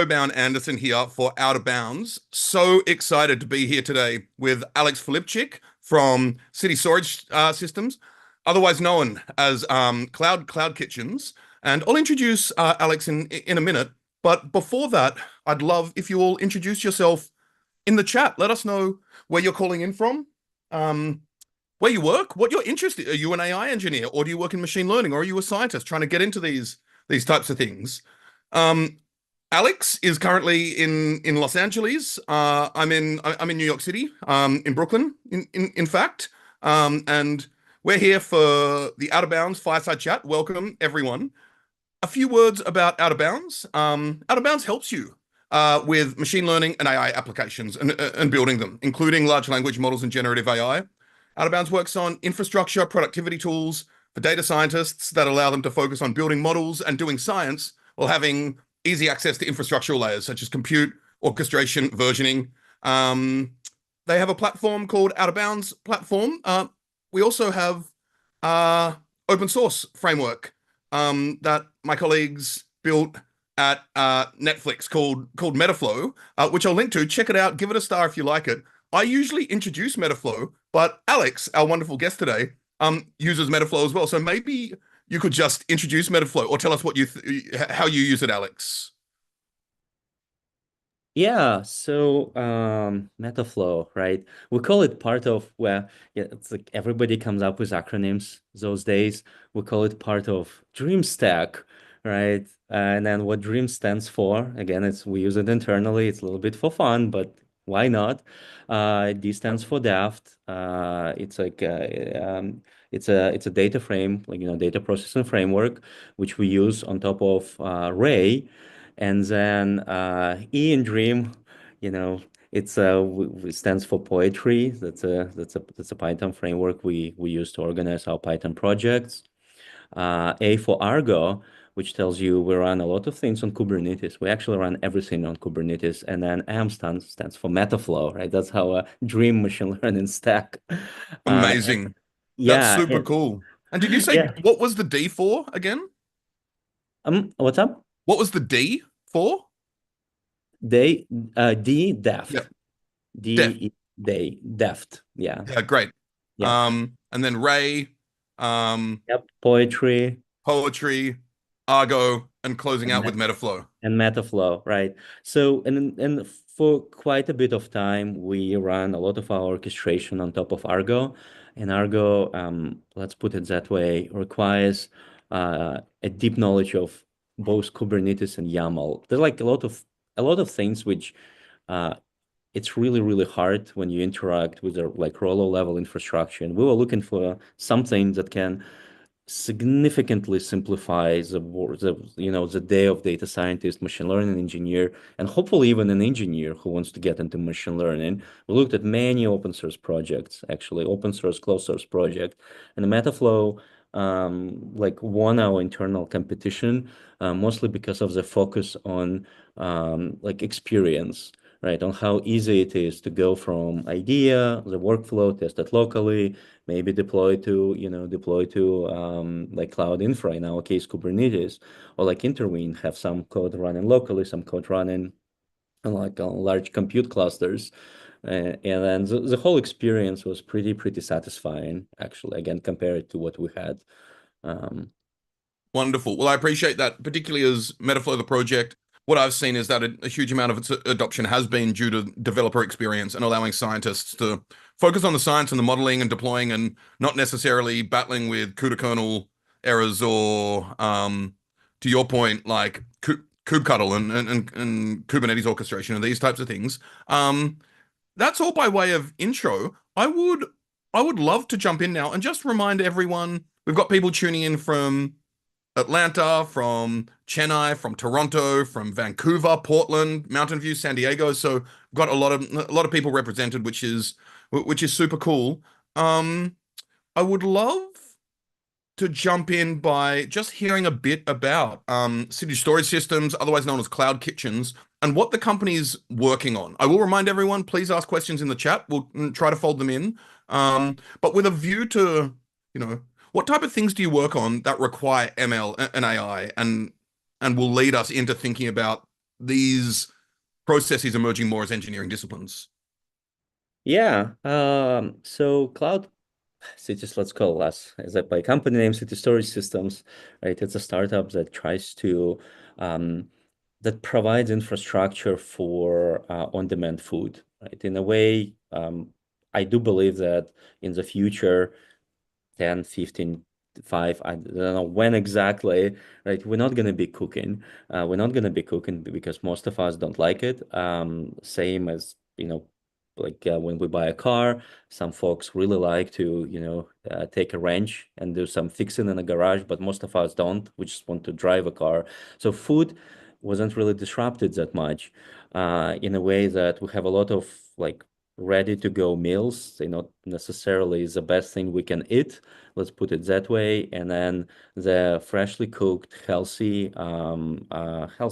Bowne-Anderson here for Out of Bounds. So excited to be here today with Alex Filipchik from City Storage Systems, otherwise known as Cloud Kitchens. And I'll introduce Alex in a minute. But before that, I'd love if you all introduce yourself in the chat. Let us know where you're calling in from, um, where you work, what you're interested. Are you an AI engineer, or do you work in machine learning, or are you a scientist trying to get into these types of things? Um, Alex is currently in Los Angeles. I'm in New York City, in Brooklyn, in fact. And we're here for the Out of Bounds Fireside Chat. Welcome, everyone. A few words about Out of Bounds. Out of Bounds helps you with machine learning and AI applications and building them, including large language models and generative AI. Out of Bounds works on infrastructure, productivity tools for data scientists that allow them to focus on building models and doing science while having easy access to infrastructural layers such as compute, orchestration, versioning. They have a platform called Out of Bounds platform. We also have open source framework that my colleagues built at Netflix called Metaflow, which I'll link to. Check it out. Give it a star if you like it. I usually introduce Metaflow, but Alex, our wonderful guest today, uses Metaflow as well. So maybe you could just introduce Metaflow or tell us what how you use it, Alex. Yeah, so Metaflow, right? We call it part of where yeah, it's like everybody comes up with acronyms those days. We call it part of Dream Stack, right? And then what Dream stands for, again, it's we use it internally. It's a little bit for fun, but why not? D stands for Daft. It's like it's a data frame, like data processing framework, which we use on top of Ray. And then E in Dream, you know, it stands for poetry. That's a Python framework we use to organize our Python projects. A for Argo, which tells you we run a lot of things on Kubernetes. We actually run everything on Kubernetes. And then M stands for Metaflow, right? That's how a dream machine learning stack. And Amazing. That's yeah, super cool. And did you say yeah. what was the D for again? What's up? What was the D for? They D Yeah, deft. def. Deft. Yeah. Yeah, great. Yeah. And then Ray, um, Yep. Poetry poetry, Argo, and closing and out with Metaflow. Metaflow, right? So and for quite a bit of time, we ran a lot of our orchestration on top of Argo, and Argo, let's put it that way, requires a deep knowledge of both Kubernetes and YAML. There's like a lot of things which uh, it's really, really hard when you interact with a like roller level infrastructure. And we were looking for something that can significantly simplify the day of data scientist, machine learning engineer, and hopefully even an engineer who wants to get into machine learning. We looked at many open source projects, actually open source, closed source project, and the Metaflow like won our internal competition, mostly because of the focus on like experience, right? On how easy it is to go from idea, the workflow, test it locally, maybe deploy to like cloud infra, in our case, Kubernetes, or like Intervene, have some code running locally, some code running like on large compute clusters. And then the whole experience was pretty satisfying, actually, again, compared to what we had. Um, Wonderful. Well, I appreciate that, particularly as Metaflow, the project. What I've seen is that a huge amount of its adoption has been due to developer experience and allowing scientists to focus on the science and the modeling and deploying and not necessarily battling with CUDA kernel errors or, to your point, like kubectl and Kubernetes orchestration and these types of things. That's all by way of intro. I would love to jump in now and just remind everyone we've got people tuning in from Atlanta, from Chennai, from Toronto, from Vancouver, Portland, Mountain View, San Diego. So we've got a lot of people represented, which is super cool. Um, I would love to jump in by just hearing a bit about city storage systems, otherwise known as cloud kitchens, and what the company's working on. I will remind everyone, please ask questions in the chat. We'll try to fold them in. But with a view to, what type of things do you work on that require ML and AI and will lead us into thinking about these processes emerging more as engineering disciplines? Yeah. So cloud cities, let's call us, as that by company name, City Storage Systems, right? It's a startup that tries to um, that provides infrastructure for on-demand food, right? In a way, I do believe that in the future, 10, 15, 5, I don't know when exactly, right? We're not going to be cooking. We're not going to be cooking because most of us don't like it. Same as, like when we buy a car, some folks really like to, take a wrench and do some fixing in a garage, but most of us don't. We just want to drive a car. So food wasn't really disrupted that much, in a way that we have a lot of like ready to go meals. They're not necessarily the best thing we can eat, let's put it that way. And then the freshly cooked, healthy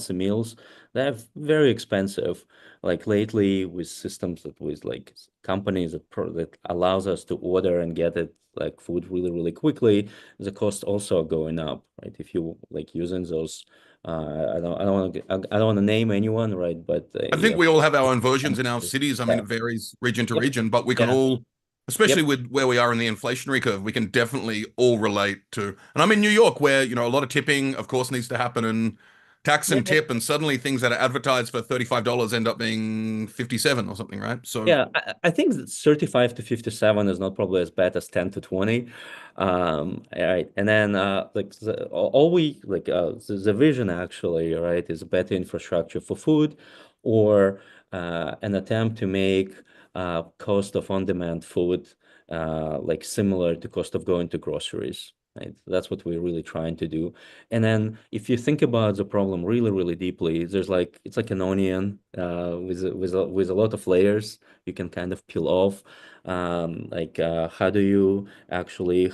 meals, they're very expensive. Like lately, with systems that with like companies that allows us to order and get it like food really, really quickly, the cost also going up, right? If you like using those, I don't want to name anyone, right? But I think we all have our own versions in our cities. I mean, yeah, it varies region to yep, region, but we can yeah, all, especially yep. with where we are in the inflationary curve, we can definitely all relate to. And I'm in New York, where a lot of tipping, of course, needs to happen, and tax and Yeah, tip, and suddenly things that are advertised for $35 end up being 57 or something, right? So yeah, I think that 35 to 57 is not probably as bad as 10 to 20. All right. And then like all we like the vision actually, right, is better infrastructure for food or an attempt to make cost of on-demand food like similar to cost of going to groceries. Right. That's what we're really trying to do. And then if you think about the problem really, really deeply, there's like it's like an onion with a lot of layers you can kind of peel off. Like how do you actually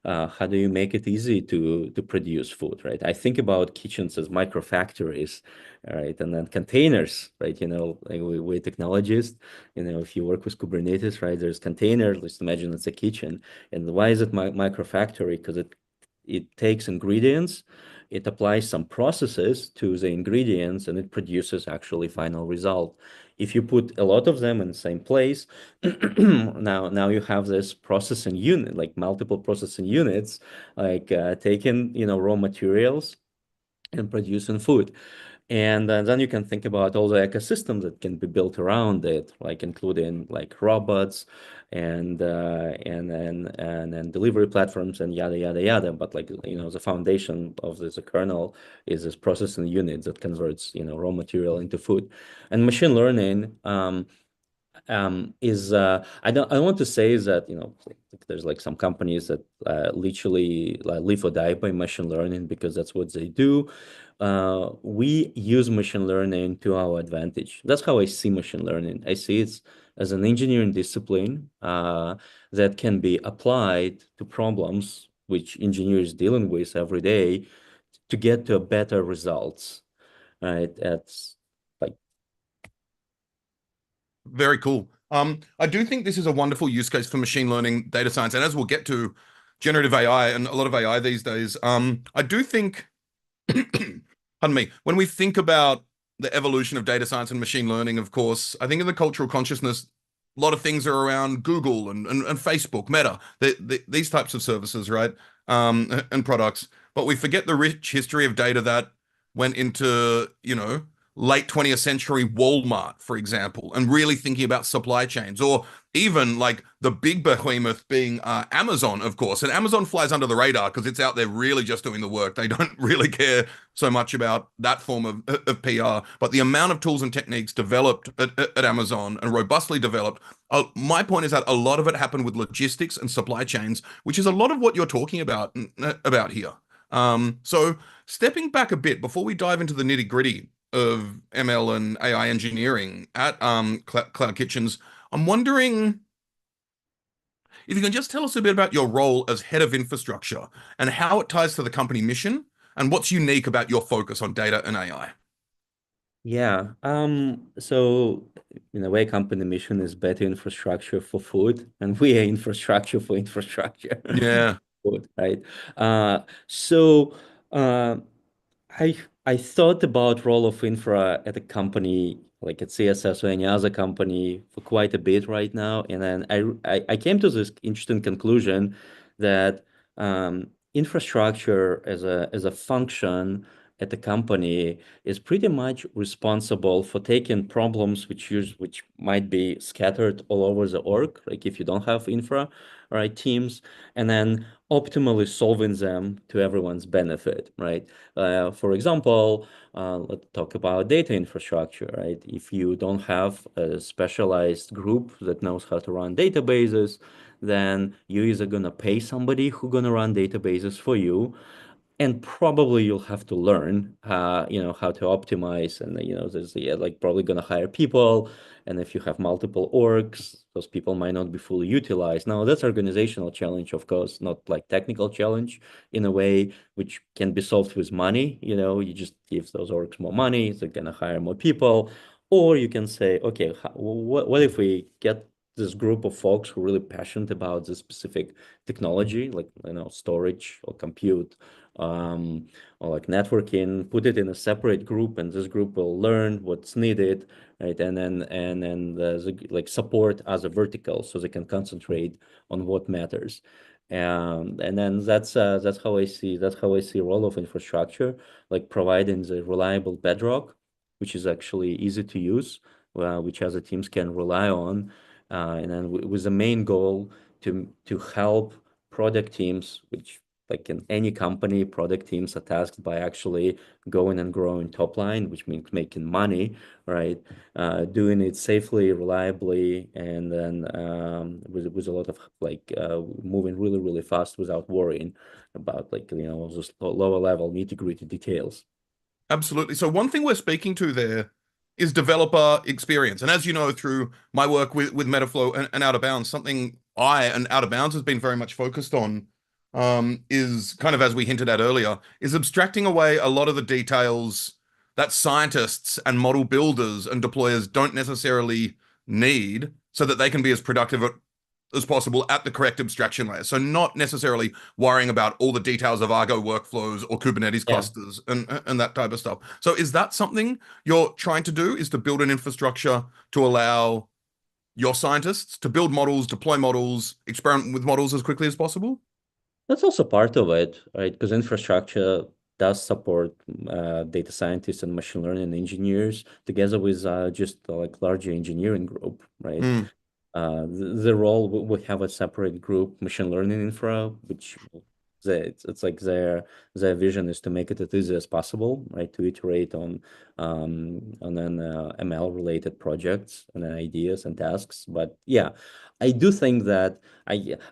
how do you make it easy to produce food, right? I think about kitchens as micro factories, right? And then containers, right? Like we're technologists, if you work with Kubernetes, right? There's containers, let's imagine it's a kitchen. And why is it micro factory? Because it takes ingredients, it applies some processes to the ingredients, and it produces actually final result. If you put a lot of them in the same place, now you have this processing unit, like multiple processing units, like taking, raw materials and producing food. And then you can think about all the ecosystems that can be built around it, like including like robots and then delivery platforms and yada yada yada. But like the foundation of this kernel is this processing unit that converts raw material into food. And machine learning is I don't want to say that like, there's like some companies that literally live or die by machine learning because that's what they do. We use machine learning to our advantage. That's how I see machine learning. I see it as an engineering discipline that can be applied to problems which engineers dealing with every day to get to a better results. Right? That's like very cool. I do think this is a wonderful use case for machine learning, data science, and as we'll get to generative AI and a lot of AI these days, I do think, pardon me, when we think about the evolution of data science and machine learning, of course, I think in the cultural consciousness, a lot of things are around Google and Facebook, Meta, these types of services, right? And products. But we forget the rich history of data that went into, late 20th century Walmart, for example, and really thinking about supply chains, or even like the big behemoth being Amazon, of course. And Amazon flies under the radar because it's out there really just doing the work. They don't really care so much about that form of PR. But the amount of tools and techniques developed at Amazon and robustly developed, my point is that a lot of it happened with logistics and supply chains, which is a lot of what you're talking about here. So stepping back a bit before we dive into the nitty gritty of ML and AI engineering at Cloud Kitchens, I'm wondering if you can just tell us a bit about your role as head of infrastructure and how it ties to the company mission and what's unique about your focus on data and AI. Yeah. So in a way, company mission is better infrastructure for food, and we are infrastructure for infrastructure. Yeah. Food, right? So uh I I thought about role of infra at a company like at CSS or any other company for quite a bit right now, and then I came to this interesting conclusion that infrastructure as a function at the company is pretty much responsible for taking problems which might be scattered all over the org, like if you don't have infra, right, teams, and then optimally solving them to everyone's benefit, right? For example, let's talk about data infrastructure, right? If you don't have a specialized group that knows how to run databases, then you're either gonna pay somebody who's gonna run databases for you, and probably you'll have to learn how to optimize, and there's like probably gonna hire people, and if you have multiple orgs, those people might not be fully utilized. Now that's organizational challenge, of course, not like technical challenge in a way, which can be solved with money. You just give those orgs more money, they're gonna hire more people. Or you can say, okay, what if we get this group of folks who are really passionate about this specific technology, like storage or compute, or like networking, put it in a separate group, and this group will learn what's needed, right? And then like support as a vertical so they can concentrate on what matters. And then that's how I see role of infrastructure, like providing the reliable bedrock, which is actually easy to use, which other teams can rely on, and then with the main goal to help product teams, which like in any company, product teams are tasked by actually going and growing top line, which means making money, right? Doing it safely, reliably, and then with a lot of like moving really, really fast without worrying about like those lower level nitty-gritty details. Absolutely. So one thing we're speaking to there is developer experience. And as you know, through my work with Metaflow and Out of Bounds, something I and Out of Bounds has been very much focused on is kind of, as we hinted at earlier, is abstracting away a lot of the details that scientists and model builders and deployers don't necessarily need so that they can be as productive as possible at the correct abstraction layer. So not necessarily worrying about all the details of Argo workflows or Kubernetes Yeah. clusters and that type of stuff. So is that something you're trying to do, is to build an infrastructure to allow your scientists to build models, deploy models, experiment with models as quickly as possible? That's also part of it, right? Because infrastructure does support data scientists and machine learning engineers together with just like larger engineering group, right? Mm. The role we have a separate group, machine learning infra, which it's like their vision is to make it as easy as possible, right? To iterate on an ML related projects and then ideas and tasks. But yeah, I do think that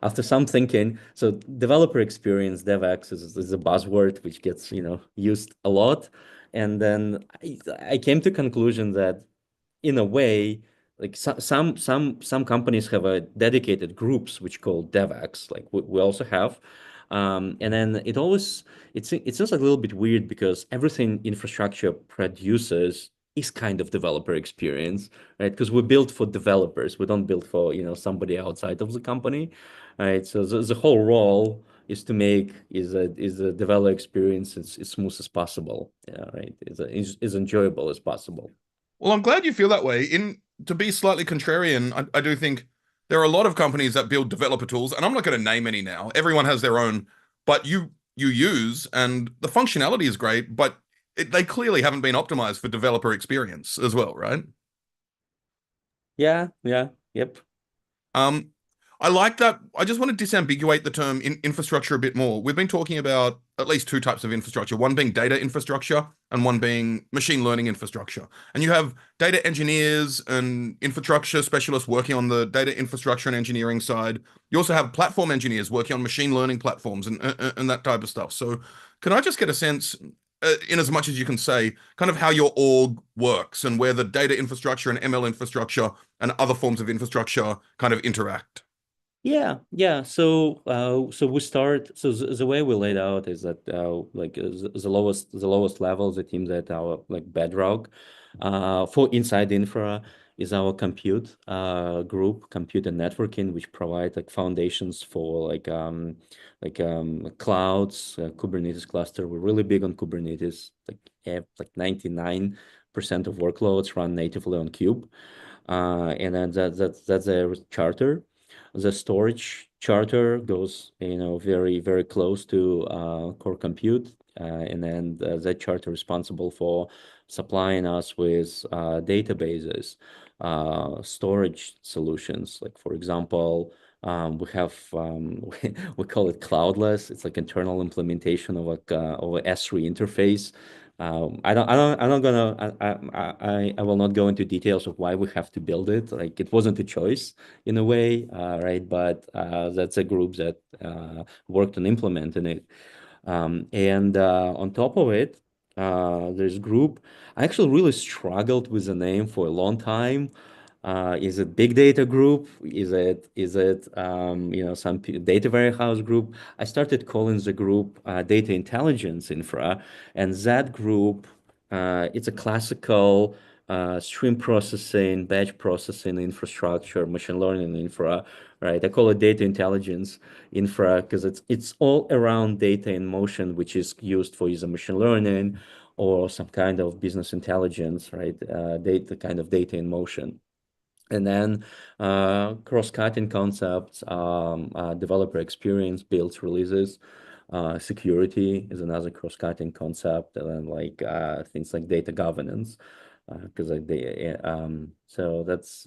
after some thinking, so developer experience, DevX is a buzzword which gets used a lot, and then I came to conclusion that in a way, like some companies have a dedicated groups which called DevX, like we also have, and then it seems like a little bit weird because everything infrastructure produces is kind of developer experience, right? Because we build for developers, we don't build for somebody outside of the company, right? So the whole role is to make is a developer experience as smooth as possible, yeah, right? Is enjoyable as possible. Well, I'm glad you feel that way. In to be slightly contrarian, I do think there are a lot of companies that build developer tools, and I'm not going to name any now. Everyone has their own, but you use, and the functionality is great, but they clearly haven't been optimized for developer experience as well, right? Yeah, yeah, yep. Um, I like that. I just want to disambiguate the term infrastructure a bit more. We've been talking about at least two types of infrastructure, one being data infrastructure and one being machine learning infrastructure. And you have data engineers and infrastructure specialists working on the data infrastructure and engineering side. You also have platform engineers working on machine learning platforms and that type of stuff. So can I just get a sense, in as much as you can say, kind of how your org works and where the data infrastructure and ML infrastructure and other forms of infrastructure kind of interact? Yeah, yeah. So we start. So the way we laid out is that like the lowest level, the team that our like bedrock, for inside infra is our compute group, compute and networking, which provide like foundations for clouds, Kubernetes cluster. We're really big on Kubernetes. Like 99% of workloads run natively on Kube. And then that's a charter. The storage charter goes, very, very close to core compute. And then that charter responsible for supplying us with databases, storage solutions. Like, for example, we have we call it cloudless. It's like internal implementation of a S3 interface. I'm not gonna, I will not go into details of why we have to build it. Like, it wasn't a choice in a way, right? But that's a group that worked on implementing it. And on top of it, there's group. I actually really struggled with the name for a long time. Is it big data group? Is it some data warehouse group? I started calling the group data intelligence infra, and that group, it's a classical stream processing, batch processing infrastructure, machine learning infra, right? I call it data intelligence infra because it's all around data in motion, which is used for either machine learning or some kind of business intelligence, right? Data in motion. And then cross-cutting concepts, developer experience, builds, releases, security is another cross-cutting concept, and then things like data governance, because so that's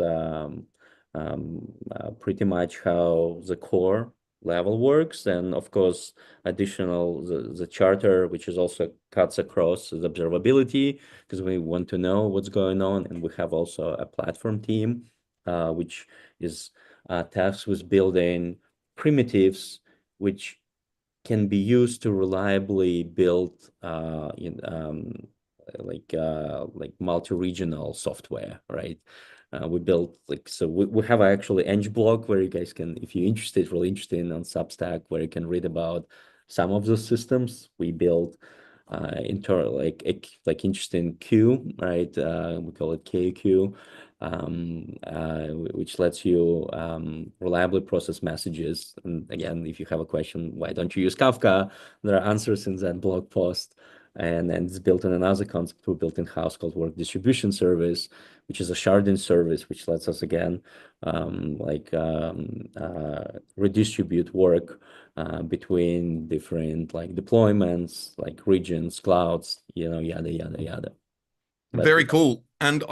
pretty much how the core level works. And of course, additional the charter, which is also cuts across the observability, because we want to know what's going on, and we have also a platform team which is tasked with building primitives which can be used to reliably build like multi-regional software, right? We built we have actually Eng blog where you guys can, if you're interested, really interested on Substack, where you can read about some of those systems. We build internal interesting queue, right? We call it KQ, which lets you reliably process messages. And again, if you have a question, why don't you use Kafka? There are answers in that blog post. And then it's built on another concept we built in-house called work distribution service, which is a sharding service, which lets us again redistribute work between different deployments, like regions, clouds, yada yada yada. Very cool. And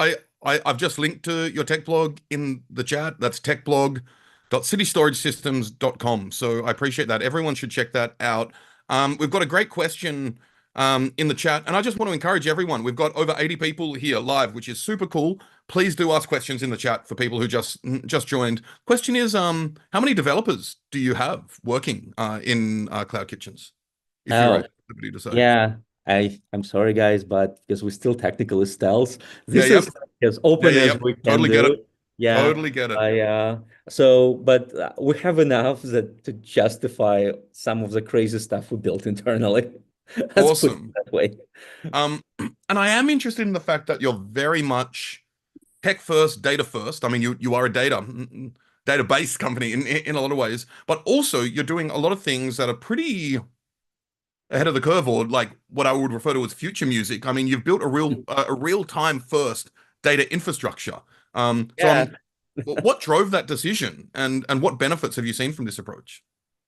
I've just linked to your tech blog in the chat. That's techblog.citystoragesystems.com. So I appreciate that. Everyone should check that out. We've got a great question in the chat, and I just want to encourage everyone. We've got over 80 people here live, which is super cool. Please do ask questions in the chat for people who just joined. Question is, how many developers do you have working in Cloud Kitchens? If you're Oh, at liberty to say. yeah. I'm sorry, guys, but because we still technically stealth, Yeah, this yep. is as Yeah, open yeah, as yep. we can Totally get it. do. Yeah. Totally get it. But we have enough that to justify some of the crazy stuff we built internally. Let's put it Awesome. that way. And I am interested in the fact that you're very much tech first, data first. I mean, you are a database company in a lot of ways, but also you're doing a lot of things that are pretty ahead of the curve, or like what I would refer to as future music. I mean, you've built a real time first data infrastructure. So Yeah. what drove that decision, and what benefits have you seen from this approach?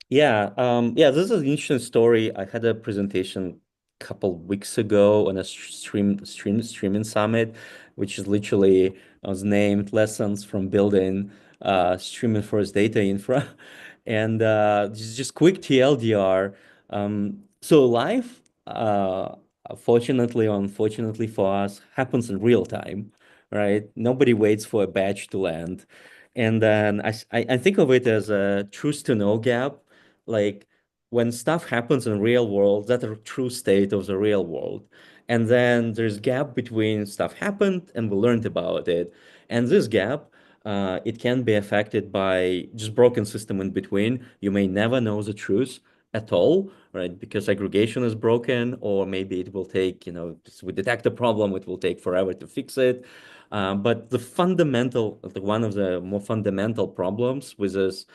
Yeah, this is an interesting story. I had a presentation a couple weeks ago on a streaming summit, which is literally was named Lessons from Building Streaming First Data Infra. And just quick TLDR. So life, fortunately or unfortunately for us, happens in real time, right? Nobody waits for a batch to land. And then I think of it as a truth to know gap. Like, when stuff happens in real world, that's a true state of the real world. And then there's gap between stuff happened and we learned about it. And this gap, it can be affected by just broken system in between. You may never know the truth at all, right? Because aggregation is broken, or maybe it will take, we detect a problem, it will take forever to fix it. But one of the more fundamental problems with this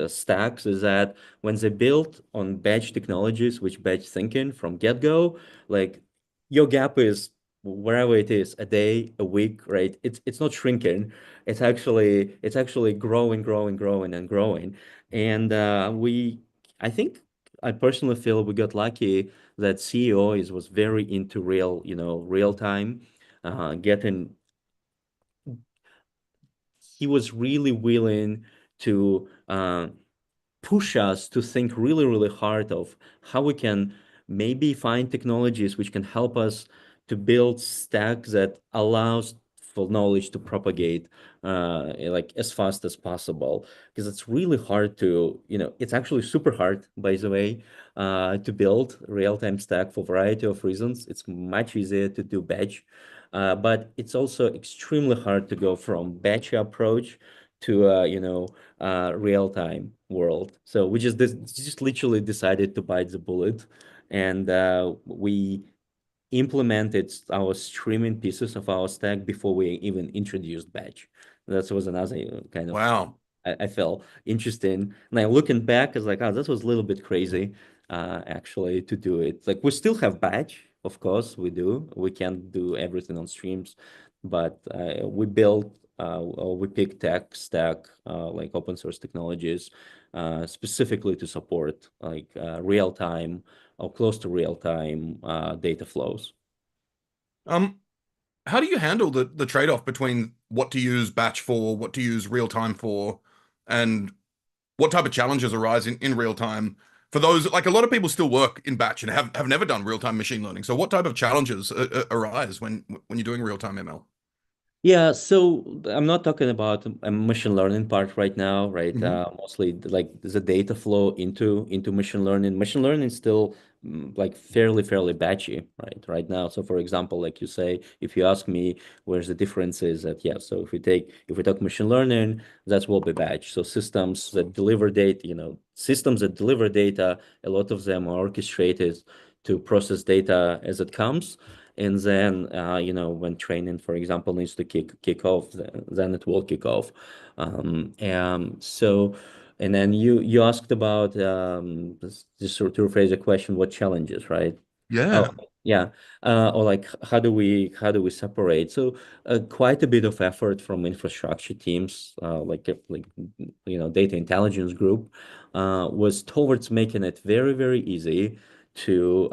stacks is that when they build on batch technologies, which batch thinking from get-go, like your gap is wherever it is, a day, a week, right? It's not shrinking. It's actually growing, growing, growing, and growing. And I think I personally feel we got lucky that CEO was very into real time, getting he was really willing to push us to think really, really hard of how we can maybe find technologies which can help us to build stack that allows for knowledge to propagate like as fast as possible. Because it's really hard to, it's actually super hard, by the way, to build real-time stack for a variety of reasons. It's much easier to do batch. But it's also extremely hard to go from batch approach to real-time world. So we just literally decided to bite the bullet, and we implemented our streaming pieces of our stack before we even introduced batch. That was another kind of Wow. I felt interesting. Now looking back, it's like, oh, that was a little bit crazy, actually, to do it. Like we still have batch, of course, we do. We can't do everything on streams, but we picked tech stack, like open source technologies, specifically to support like real time or close to real time data flows. Um, how do you handle the trade-off between what to use batch for, what to use real time for, and what type of challenges arise in real time for those, like a lot of people still work in batch and have never done real-time machine learning. So what type of challenges arise when you're doing real-time ML? Yeah, so I'm not talking about a machine learning part right now, right? Hmm. Mostly like the data flow into machine learning. Machine learning is still like fairly batchy, right? Right now. So for example, like you say, if you ask me where's the difference is that yeah, so if we talk machine learning, that will be batch. So systems that deliver data, a lot of them are orchestrated to process data as it comes. And then when training, for example, needs to kick off, then it will kick off. So and then you asked about just sort of rephrase the question, what challenges, right? Oh, Yeah. yeah. Or like how do we separate? So quite a bit of effort from infrastructure teams, data intelligence group, was towards making it very, very easy to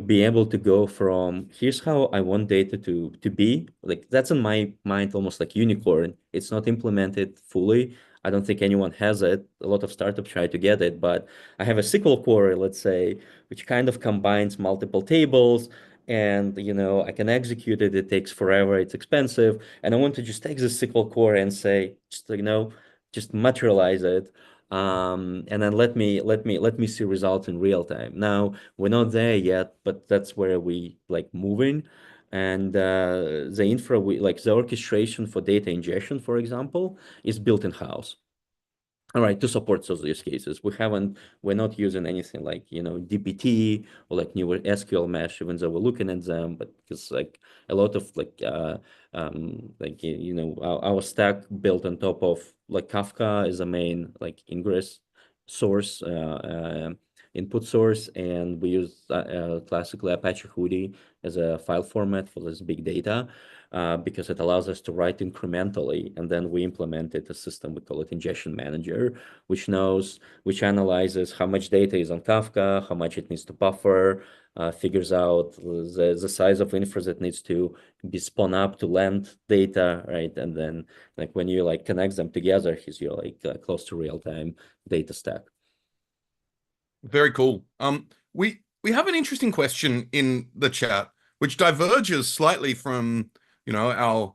be able to go from here's how I want data to be. Like that's in my mind almost like unicorn. It's not implemented fully. I don't think anyone has it. A lot of startups try to get it, but I have a SQL query, let's say, which kind of combines multiple tables, and I can execute it. It takes forever. It's expensive, and I want to just take this SQL query and say, just materialize it, and then let me see results in real time. Now we're not there yet, but that's where we like moving. And the infra, like the orchestration for data ingestion, for example, is built in house. All right, to support those use cases. We're not using anything like, DPT or like newer SQL mesh, even though we're looking at them, but because like a lot of our stack built on top of like Kafka is a main like ingress source, input source, and we use classically Apache Hudi as a file format for this big data, because it allows us to write incrementally, and then we implemented a system, we call it ingestion manager, which analyzes how much data is on Kafka, how much it needs to buffer, figures out the size of infra that needs to be spun up to land data, right? And then like when you like connect them together, you're like close to real-time data stack. Very cool. We have an interesting question in the chat, which diverges slightly from, our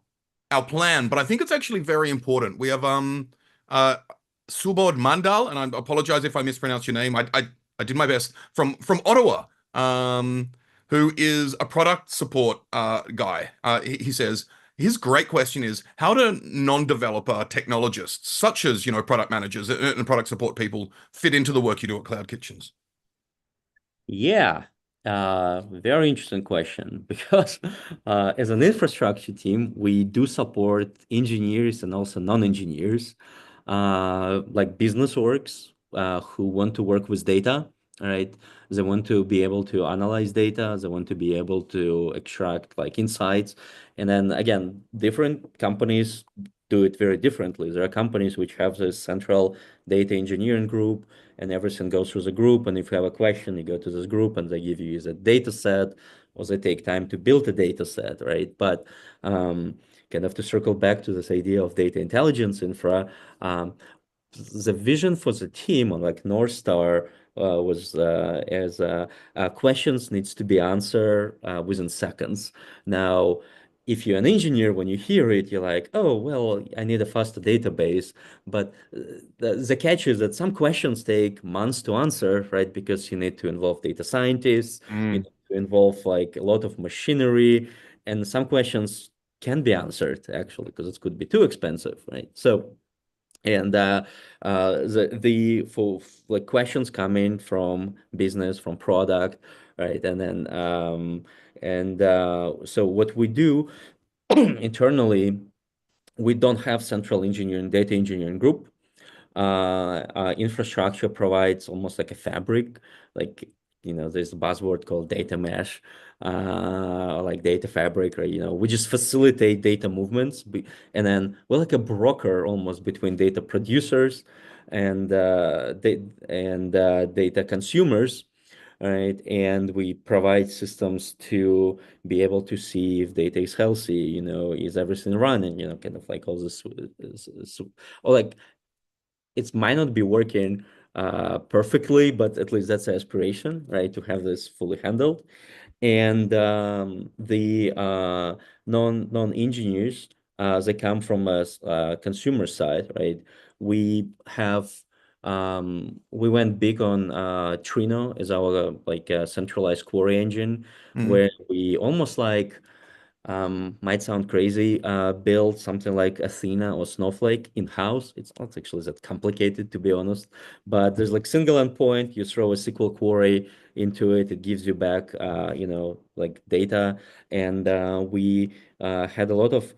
plan, but I think it's actually very important. We have uh Subodh Mandal, and I apologize if I mispronounce your name. I did my best from Ottawa, who is a product support guy. He says his great question is how do non-developer technologists, such as product managers and product support people, fit into the work you do at Cloud Kitchens? Yeah. Very interesting question because as an infrastructure team, we do support engineers and also non-engineers, like business orgs who want to work with data, right? They want to be able to analyze data, they want to be able to extract like insights. And then again, different companies do it very differently. There are companies which have this central data engineering group and everything goes through the group. And if you have a question, you go to this group and they give you either data set or they take time to build a data set, right? But kind of to circle back to this idea of data intelligence infra, um, the vision for the team on like North Star was as questions needs to be answered within seconds. Now, if you're an engineer, when you hear it, you're like, oh, well, I need a faster database. But the catch is that some questions take months to answer, right? Because you need to involve data scientists, you Mm. need to involve like a lot of machinery, and some questions can be answered actually because it could be too expensive, right? So and the for like questions coming from business, from product, right? And then so what we do internally, we don't have central engineering, data engineering group. Infrastructure provides almost like a fabric, like there's a buzzword called data mesh, like data fabric, right? We just facilitate data movements, and then we're like a broker almost between data producers and data consumers, right? And we provide systems to be able to see if data is healthy, is everything running, kind of like all this, or like it might not be working perfectly, but at least that's the aspiration, right? To have this fully handled. And the non-engineers, they come from a consumer side, right? We have we went big on Trino as our like centralized query engine, Mm. where we almost like might sound crazy, build something like Athena or Snowflake in-house. It's not actually that complicated, to be honest, but there's like single endpoint, you throw a SQL query into it, it gives you back, like data. And we had a lot of,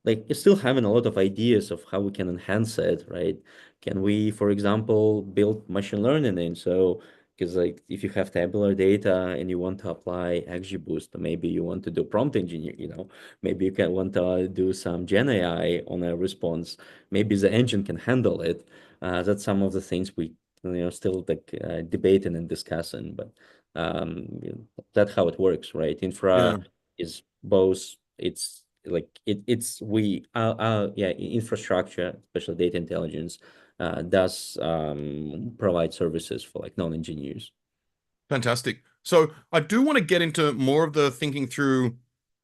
like, still having a lot of ideas of how we can enhance it, right? Can we, for example, build machine learning in? So because like if you have tabular data and you want to apply XGBoost, maybe you want to do prompt engineer, maybe you can want to do some Gen AI on a response. Maybe the engine can handle it. That's some of the things we still like debating and discussing, but that's how it works, right? Infra Yeah. is both. It's like it's we yeah, infrastructure, especially data intelligence does provide services for like non-engineers. Fantastic. So I do want to get into more of the thinking through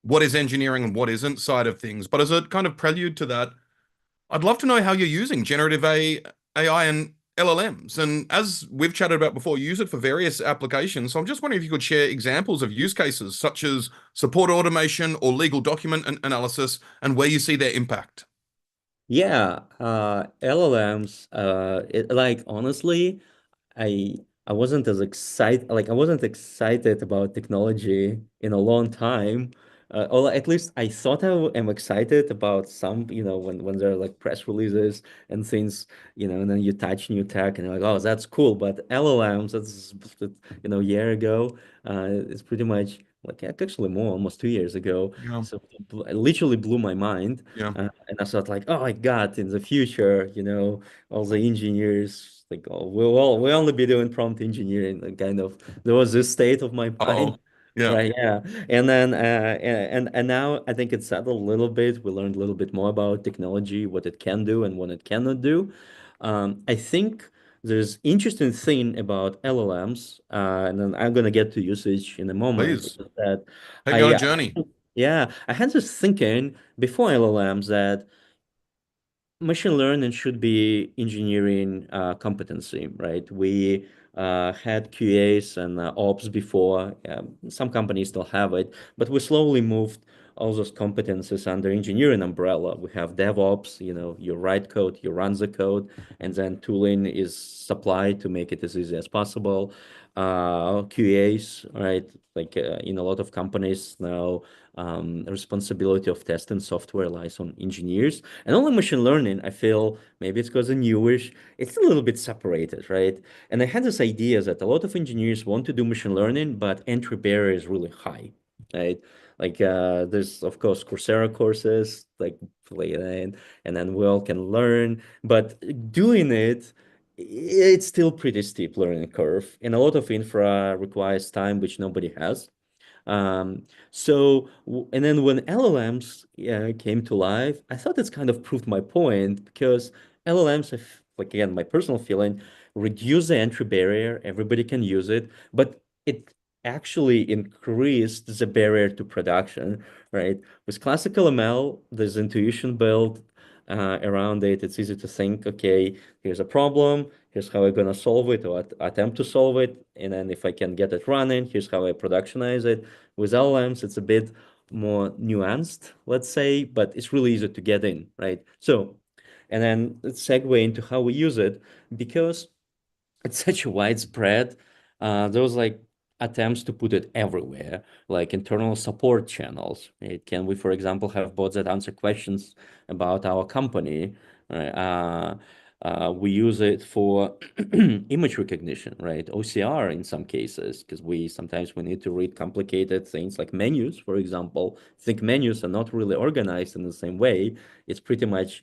what is engineering and what isn't side of things. But as a kind of prelude to that, I'd love to know how you're using generative AI and LLMs. And as we've chatted about before, you use it for various applications. So I'm just wondering if you could share examples of use cases such as support automation or legal document analysis and where you see their impact. Yeah, LLMs, like honestly, I I wasn't as excited like I wasn't excited about technology in a long time. Or at least I thought am excited about some, when there are like press releases and things, and then you touch new tech and you're like, oh, that's cool. But LLMs, year ago, it's pretty much like actually more, almost 2 years ago. Yeah. So it literally blew my mind. Yeah. And I thought like, oh my God, in the future, all the engineers like, oh, we'll only be doing prompt engineering, like, kind of there was this state of my mind. Uh-oh. Yeah. Right, yeah. And then and now I think it's settled a little bit. We learned a little bit more about technology, what it can do and what it cannot do. I think there's interesting thing about LLMs, and then I'm gonna get to usage in a moment, Please is that take on a I journey. yeah, I had this thinking before LLMs that machine learning should be engineering competency, right? We had QAs and ops before. Some companies still have it, but we slowly moved all those competencies under engineering umbrella. We have DevOps, you write code, you run the code, and then tooling is supplied to make it as easy as possible. QAs, right? Like in a lot of companies now, responsibility of testing software lies on engineers. And only machine learning, I feel maybe it's because of newish, it's a little bit separated, right? And I had this idea that a lot of engineers want to do machine learning, but entry barrier is really high, right? Like there's of course Coursera courses, like and then we all can learn, but doing it, it's still pretty steep learning curve, and a lot of infra requires time which nobody has. And then when LLMs came to life, I thought it's kind of proved my point because LLMs have, like again, my personal feeling, reduce the entry barrier. Everybody can use it, but it actually increased the barrier to production, right? With classical ML, there's intuition built around it. It's easy to think, okay, here's a problem. Here's how I'm gonna solve it or attempt to solve it. And then if I can get it running, here's how I productionize it. With LLMs, it's a bit more nuanced, let's say, but it's really easy to get in, right? So, and then let's segue into how we use it because it's such a widespread. There was like attempts to put it everywhere, like internal support channels. Right? Can we, for example, have bots that answer questions about our company? Right? We use it for image recognition, right? OCR in some cases, because we sometimes we need to read complicated things like menus, for example. Think menus are not really organized in the same way. It's pretty much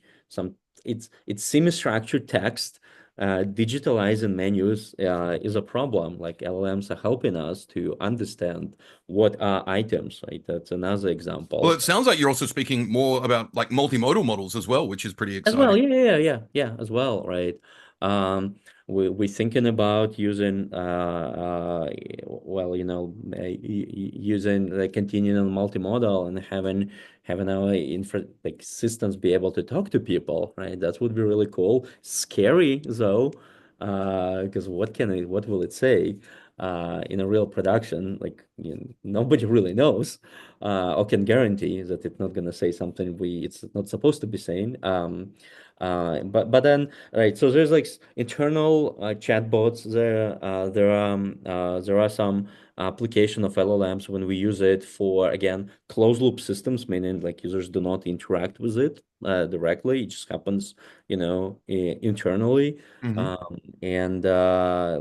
it's semi-structured text. Digitalizing menus is a problem. Like LLMs are helping us to understand what are items, right? That's another Well, example. it sounds like you're also speaking more about like multimodal models as well, which is pretty As well, exciting. yeah, as well, right? Um, we're thinking about using, well, using the continuing multimodal and having our infra like systems be able to talk to people, right? That would be really cool. Scary though, because what will it say? In a real production, like nobody really knows, or can guarantee that it's not gonna say something it's not supposed to be saying. But then right, so there's like internal chatbots there. There are some application of LLMs when we use it for again closed loop systems, meaning like users do not interact with it directly. It just happens, internally. Hmm. And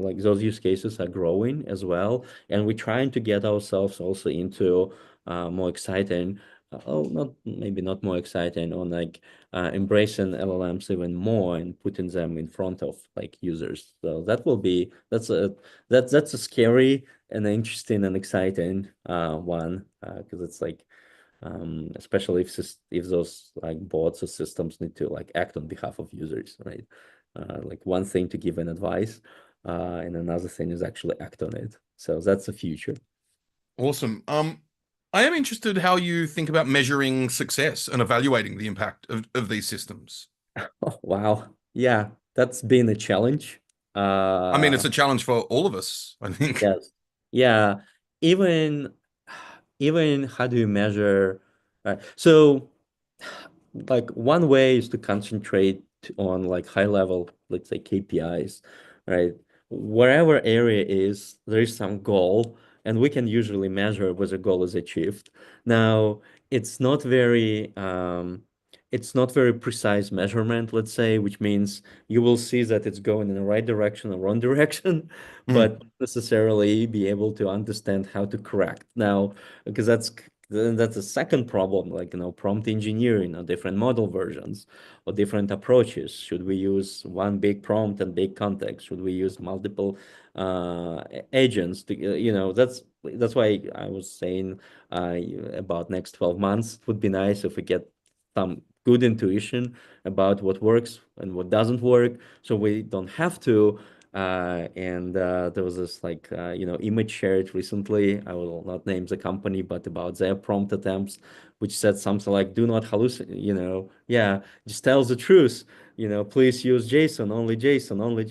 like those use cases are growing as well. And we're trying to get ourselves also into more exciting, oh, not maybe not more exciting, on like embracing LLMs even more and putting them in front of like users. So that's a scary and interesting and exciting one because it's like especially if those like bots or systems need to like act on behalf of users, right? Like one thing to give an advice, and another thing is actually act on it. So that's the future. Awesome. I am interested how you think about measuring success and evaluating the impact of these systems. Oh, wow. Yeah, that's been a challenge. I mean, Uh, it's a challenge for all of us, I think. yes. Yeah. Even even how do you measure? So like one way is to concentrate on like high level, let's say KPIs, right? Wherever area is, there is some goal, and we can usually measure whether goal is achieved. Now, it's not very it's not very precise measurement, let's say, which means you will see that it's going in the right direction or wrong direction, but Mm. not necessarily be able to understand how to correct. Now, because that's a second problem, like prompt engineering or different model versions or different approaches. Should we use one big prompt and big context? Should we use multiple agents to, that's why I was saying about next 12 months. It would be nice if we get some good intuition about what works and what doesn't work, so we don't have to. And there was this like image shared recently. I will not name the company, but about their prompt attempts, which said something like, "Do not hallucinate." Yeah, just tells the truth. Please use JSON, only JSON, only.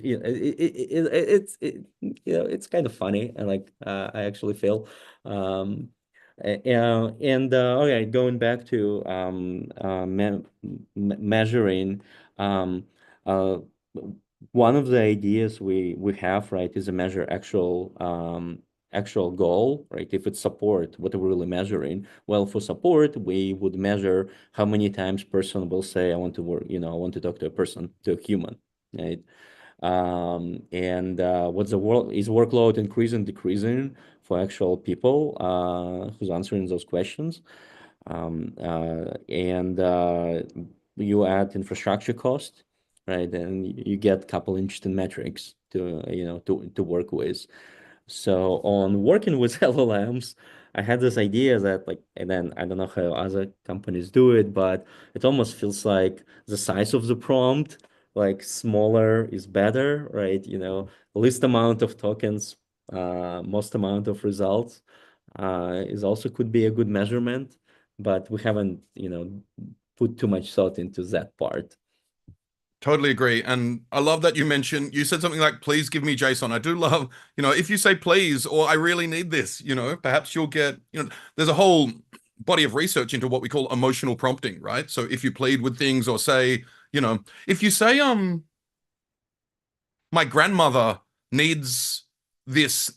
It's kind of funny, and like I actually feel. Um, Okay, going back to measuring, um, uh, one of the ideas we have, right, is to measure actual goal, right? If it's support, what are we really measuring? Well, for support, we would measure how many times person will say, I want to work, I want to talk to a person, to a human, right? And what's the work is workload increasing, decreasing for actual people who's answering those questions. And you add infrastructure cost, right? And you get a couple interesting metrics to work with. So on working with LLMs, I had this idea that like, and then I don't know how other companies do it, but it almost feels like the size of the prompt, like smaller is better, right? Least amount of tokens, most amount of results, is also could be a good measurement, but we haven't, put too much thought into that part. Totally agree. And I love that you said something like, please give me JSON. I do love, if you say please, or I really need this, perhaps you'll get, there's a whole body of research into what we call emotional prompting, right? So if you plead with things or say, if you say, my grandmother needs this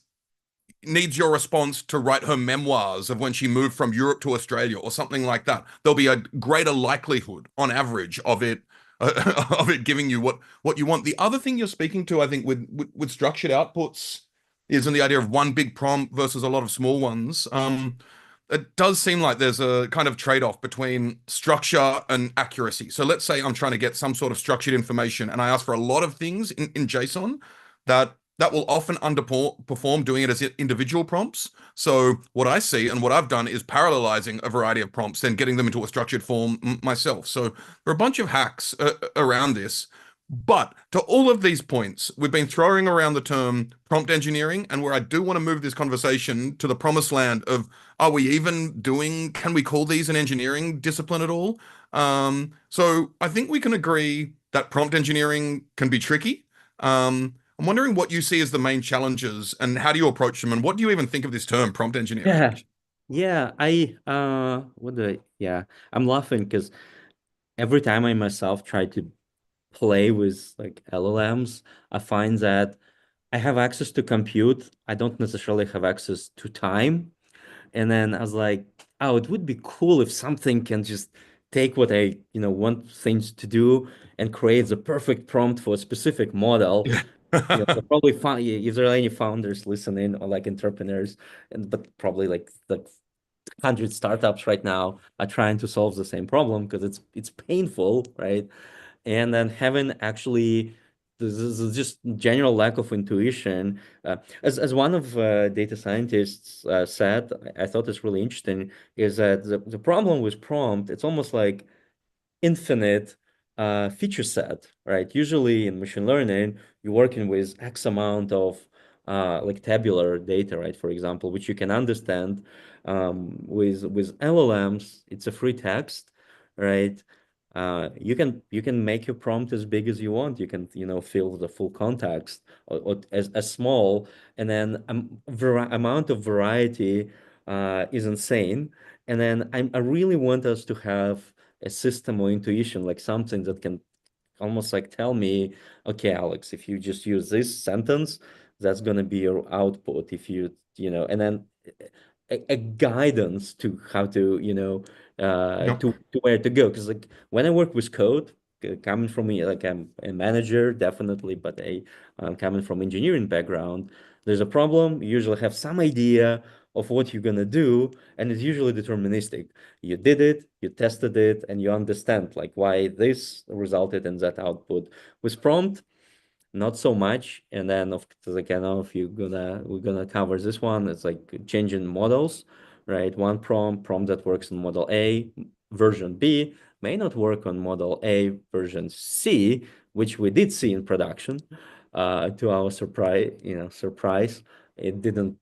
needs your response to write her memoirs of when she moved from Europe to Australia or something like that, there'll be a greater likelihood on average of it of it giving you what you want. The other thing you're speaking to, I think, with structured outputs is in the idea of one big prompt versus a lot of small ones. It does seem like there's a kind of trade-off between structure and accuracy. So let's say I'm trying to get some sort of structured information and I ask for a lot of things in JSON that will often underperform doing it as individual prompts. So what I see and what I've done is parallelizing a variety of prompts, then getting them into a structured form myself. So there are a bunch of hacks around this. But to all of these points, we've been throwing around the term prompt engineering, and where I do want to move this conversation to the promised land of, can we call these an engineering discipline at all? So I think we can agree that prompt engineering can be tricky. I'm wondering what you see as the main challenges and how do you approach them, and what do you even think of this term, prompt engineering? Yeah. Yeah, I'm laughing because every time I myself try to play with like LLMs, I find that I have access to compute. I don't necessarily have access to time. And then I was like, oh, it would be cool if something can just take what I, want things to do and create the perfect prompt for a specific model. So probably if there are any founders listening or like entrepreneurs, but probably like 100 startups right now are trying to solve the same problem because it's painful, right? And then having actually this is just general lack of intuition. As one of data scientists said, I thought it's really interesting, is that the problem with prompt, it's almost like infinite feature set, right? Usually in machine learning, you're working with X amount of like tabular data, right? For example, which you can understand. With LLMs, it's a free text, right? You can make your prompt as big as you want. You can, fill the full context or as small, and then amount of variety is insane. And then I really want us to have a system or intuition, like something that can almost like tell me, okay, Alex, if you just use this sentence, that's going to be your output. If and then a guidance to how to, Yep. to where to go. Because like when I work with code, coming from me, like I'm a manager, definitely, but I'm coming from engineering background. There's a problem. You usually have some idea of what you're gonna do, and it's usually deterministic. You did it, you tested it, and you understand like why this resulted in that output. With prompt, not so much. And then of course, like I know if we're gonna cover this one, it's like changing models, right? One prompt that works on model A version B may not work on model A version C, which we did see in production. To our surprise, it didn't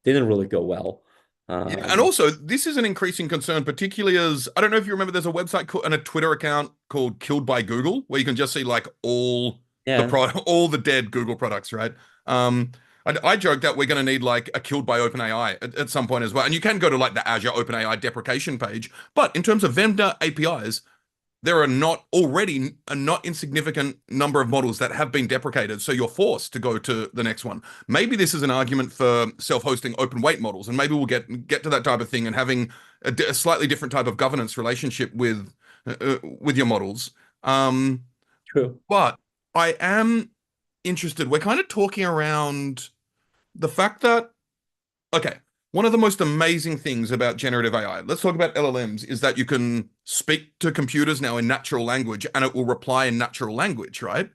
really go well. Yeah, and Um, also this is an increasing concern, particularly as I don't know if you remember, there's a website and a Twitter account called Killed by Google, where you can just see like all the yeah, all the dead Google products, right? Um, I joke that we're going to need like a killed by OpenAI at some point as well. And you can go to like the Azure OpenAI deprecation page. But in terms of vendor APIs, there are not already a not insignificant number of models that have been deprecated. So you're forced to go to the next one. Maybe this is an argument for self-hosting open weight models, and maybe we'll get to that type of thing and having a slightly different type of governance relationship with your models. Um, True. but I am interested. We're kind of talking around the fact that okay, one of the most amazing things about generative AI, let's talk about LLMs, is that you can speak to computers now in natural language and it will reply in natural language, right?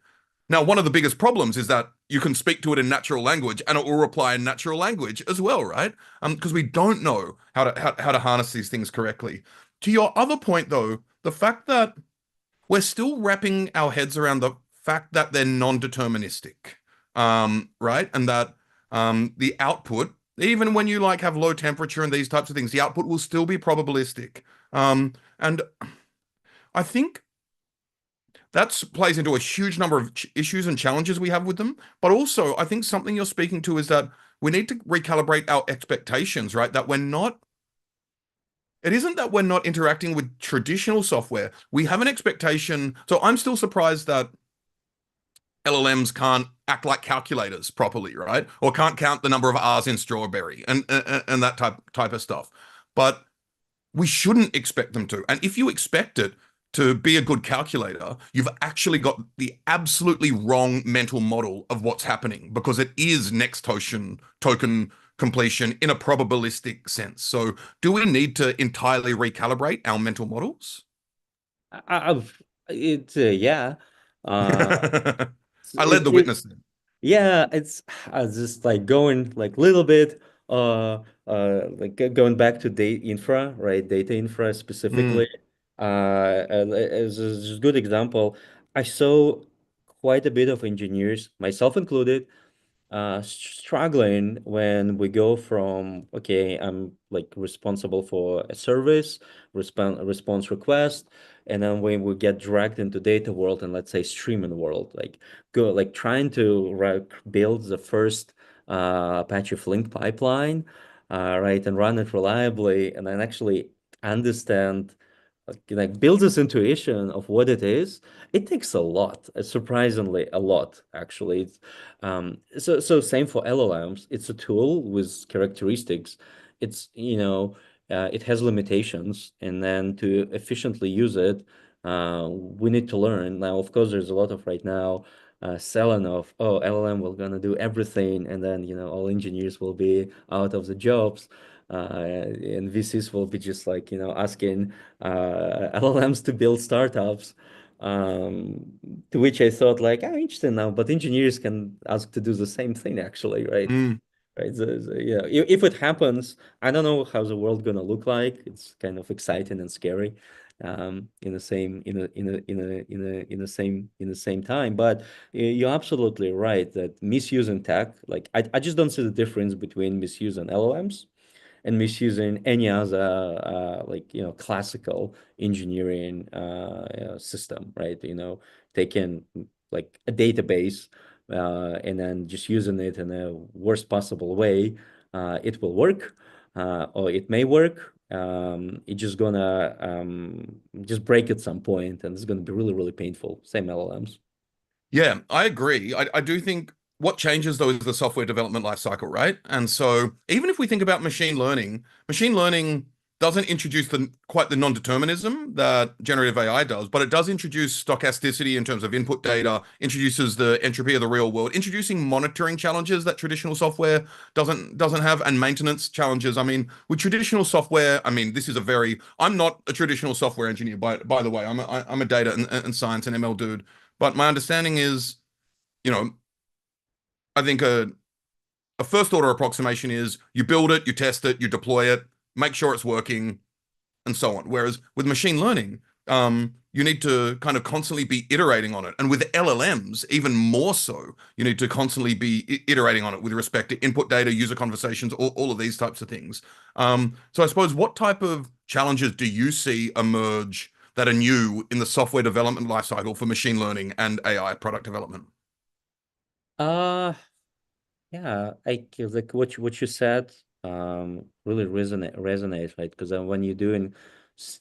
Now, one of the biggest problems is that you can speak to it in natural language and it will reply in natural language as well, right? Because we don't know how to harness these things correctly. To your other point, though, the fact that we're still wrapping our heads around the fact that they're non-deterministic, right? And that the output, even when you like have low temperature and these types of things, the output will still be probabilistic. And I think that plays into a huge number of issues and challenges we have with them. But also, I think something you're speaking to is that we need to recalibrate our expectations, right? That we're not it isn't that we're not interacting with traditional software. We have an expectation. So I'm still surprised that LLMs can't act like calculators properly, right? Or can't count the number of R's in strawberry and that type of stuff. But we shouldn't expect them to. And if you expect it to be a good calculator, you've actually got the absolutely wrong mental model of what's happening because it is next token completion in a probabilistic sense. So do we need to entirely recalibrate our mental models? I've yeah. Uh, I led the it witness then. Yeah, it's just like going like little bit like going back to data infra, right? Data infra specifically. Mm, And as a good example, I saw quite a bit of engineers, myself included, struggling when we go from, okay, I'm like responsible for a service, response request, and then when we get dragged into data world and let's say streaming world, like go like trying to build the first Apache Flink pipeline, right, and run it reliably, and then actually understand like build this intuition of what it is. It takes a lot, surprisingly a lot actually. So same for LLMs. It's a tool with characteristics. It's it has limitations, and then to efficiently use it, we need to learn. Now of course there's a lot of right now selling of, oh, LLM will gonna do everything, and then all engineers will be out of the jobs, and VCs will be just like asking LLMs to build startups. To which I thought like, I'm interested now, but engineers can ask to do the same thing actually, right? mm. Right. Yeah, if it happens, I don't know how the world gonna look like. It's kind of exciting and scary, in the same in the same time. But you're absolutely right that misusing tech, like I just don't see the difference between misusing LLMs and misusing any other like classical engineering system, right? Taking like a database and then just using it in a worst possible way. It will work, or it may work. It's just gonna just break at some point, and it's gonna be really, really painful. Same LLMs. Yeah, I agree. I do think what changes though is the software development lifecycle, right? And so even if we think about machine learning doesn't introduce quite the non-determinism that generative AI does, but it does introduce stochasticity in terms of input data, introduces the entropy of the real world, introducing monitoring challenges that traditional software doesn't have, and maintenance challenges. I mean, with traditional software, I mean, I'm not a traditional software engineer by the way. I'm a data and science and ML dude. But my understanding is, you know, I think a first order approximation is you build it, you test it, you deploy it, make sure it's working, and so on. Whereas with machine learning, you need to kind of constantly be iterating on it. And with LLMs, even more so, you need to constantly be iterating on it with respect to input data, user conversations, all of these types of things. So I suppose what type of challenges do you see emerge that are new in the software development lifecycle for machine learning and AI product development? Uh Yeah, like what you said really resonates, right? Because when you're doing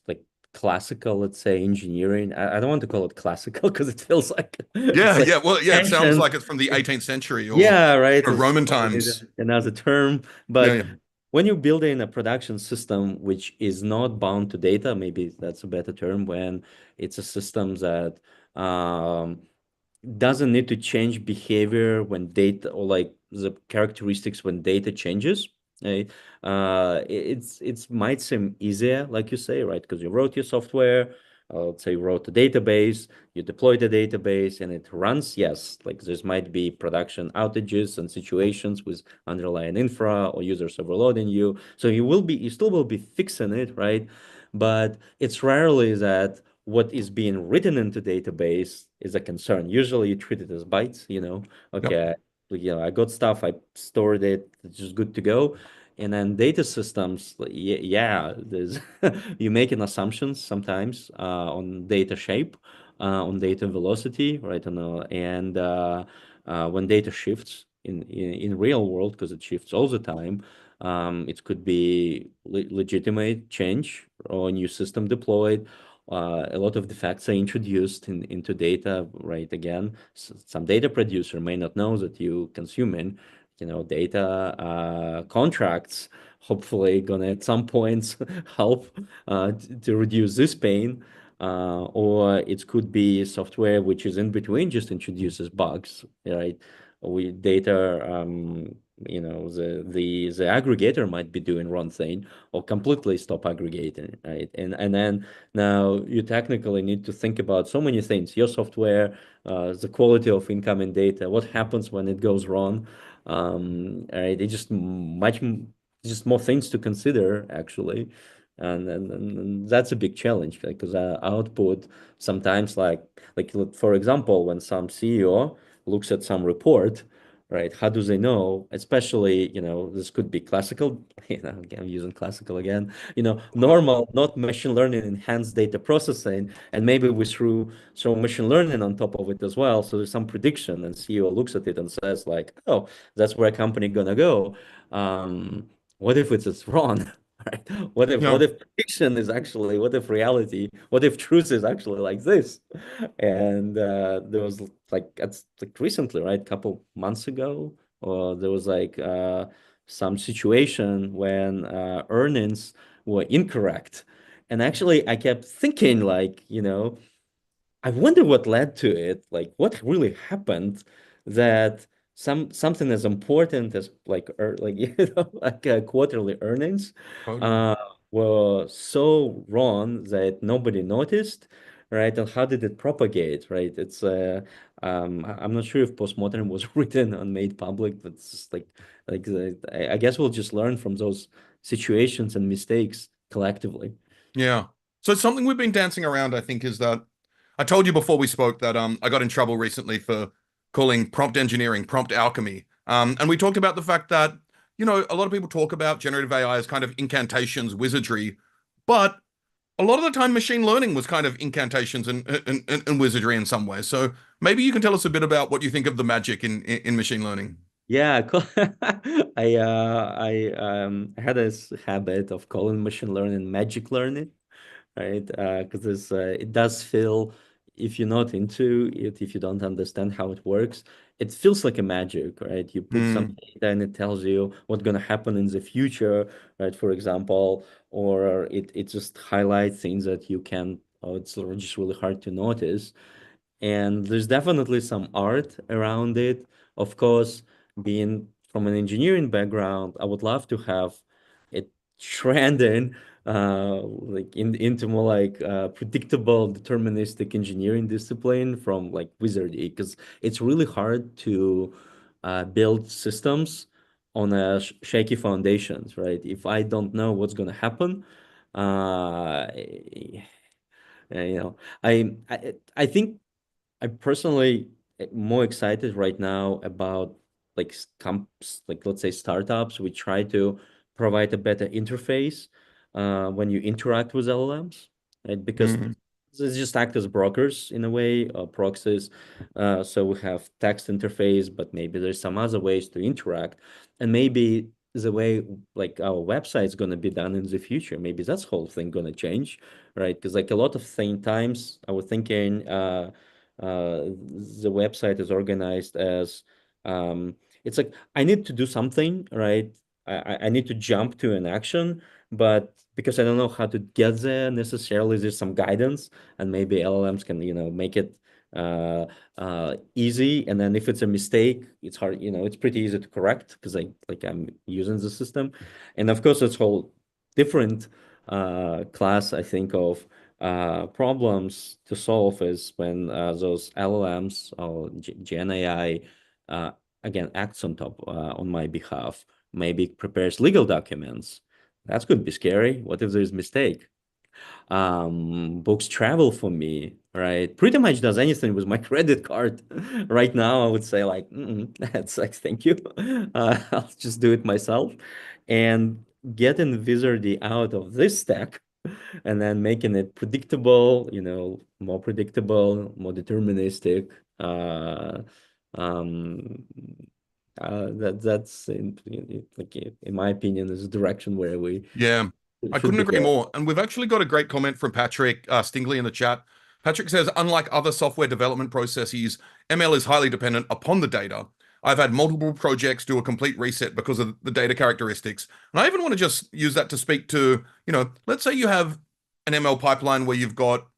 like classical, let's say engineering, I don't want to call it classical because it feels like it's Yeah, like yeah. Well, yeah, it sounds ancient. like it's from the 18th century or Yeah, right. It's Roman probably times. another term, Yeah, but yeah. when you're building a production system which is not bound to data, maybe that's a better term, when it's a system that um, doesn't need to change behavior when data or like the characteristics when data changes, right? It's might seem easier, like you say, right? Because you wrote your software, let's say you wrote a database, you deploy the database and it runs. Yes, like there might be production outages and situations with underlying infra or users overloading you. So you still will be fixing it, right? But it's rarely that what is being written into database is a concern. Usually you treat it as bytes, Yep. okay, I got stuff, I stored it, it's just good to go. And then data systems, yeah, there's you're making assumptions sometimes on data shape, on data velocity, right? And when data shifts in real world, because it shifts all the time, it could be legitimate change or a new system deployed. A lot of defects are introduced into data, right? Again, some data producer may not know that you consuming, data contracts. Hopefully, gonna at some points help to reduce this pain. Or it could be software which is in between, just introduces bugs, right? We data, the aggregator might be doing wrong thing or completely stop aggregating, right? And then now you technically need to think about so many things: your software, the quality of incoming data, what happens when it goes wrong. Right? It's just more things to consider actually, and that's a big challenge because output sometimes like for example, when some CEO looks at some report, right? How do they know? Especially, this could be classical, again, I'm using classical again, normal, not machine learning enhanced data processing. And maybe we throw machine learning on top of it as well. So there's some prediction and CEO looks at it and says like, oh, that's where a company gonna go. What if it's wrong? Right? What Yeah. if prediction is actually, what if reality, what if truth is actually like this? And there was like it's like recently, right, couple months ago, or there was like some situation when earnings were incorrect. And actually I kept thinking like, I wonder what led to it, like what really happened that something as important as like like quarterly earnings Totally. uh were so wrong that nobody noticed, right? And how did it propagate, right? I'm not sure if postmodern was written and made public, but it's just I guess we'll just learn from those situations and mistakes collectively. Yeah. So something we've been dancing around, I think, is that I told you before we spoke that I got in trouble recently for calling prompt engineering prompt alchemy. And we talked about the fact that, a lot of people talk about generative AI as kind of incantations, wizardry, but a lot of the time machine learning was kind of incantations and wizardry in some ways. So maybe you can tell us a bit about what you think of the magic in machine learning. Yeah, I had this habit of calling machine learning magic learning, right? Because it does feel, if you're not into it, if you don't understand how it works, it feels like a magic, right? You put some Hmm. data and it tells you what's gonna happen in the future, right? For example, or it just highlights things that you can, oh, it's just really hard to notice. And there's definitely some art around it. Of course, being from an engineering background, I would love to have it trending into more like predictable deterministic engineering discipline from like wizardry, because it's really hard to build systems on a shaky foundations, right? If I don't know what's going to happen, uh, you know, I think I'm personally more excited right now about like let's say startups. We try to provide a better interface when you interact with LLMs, right? Because Hmm. They just act as brokers in a way, proxies. So we have text interface, but maybe there's some other ways to interact, and maybe the way like our website is going to be done in the future, maybe that's whole thing going to change, right? Because like a lot of times I was thinking the website is organized as it's like I need to do something, right? I need to jump to an action, but because I don't know how to get there necessarily, there's some guidance, and maybe LLMs can, make it easy. And then if it's a mistake, it's hard, it's pretty easy to correct because I'm using the system. And of course, it's whole different class, I think, of problems to solve is when those LLMs or Gen AI again acts on my behalf, maybe prepares legal documents. That could be scary. What if there's mistake? Books travel for me, right? Pretty much does anything with my credit card. Right now, I would say like, that's like, thank you. I'll just do it myself. And getting Wizardy out of this stack and then making it predictable, more predictable, more deterministic. Um, that's in my opinion is the direction where we Yeah, I should couldn't be agree going. more. And we've actually got a great comment from Patrick Stingley in the chat. Patrick says, unlike other software development processes, ML is highly dependent upon the data. I've had multiple projects do a complete reset because of the data characteristics. And I even want to just use that to speak to, let's say you have an ML pipeline where you've got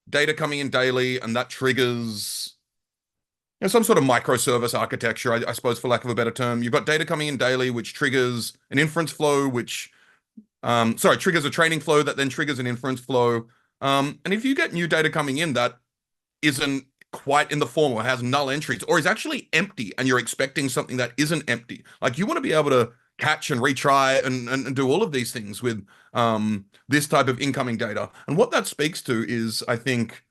data coming in daily and that triggers some sort of microservice architecture, I suppose, for lack of a better term. You've got data coming in daily, which triggers an inference flow, which triggers a training flow that then triggers an inference flow. And if you get new data coming in that isn't quite in the form or has null entries or is actually empty and you're expecting something that isn't empty, like you want to be able to catch and retry and do all of these things with this type of incoming data. And what that speaks to is, I think,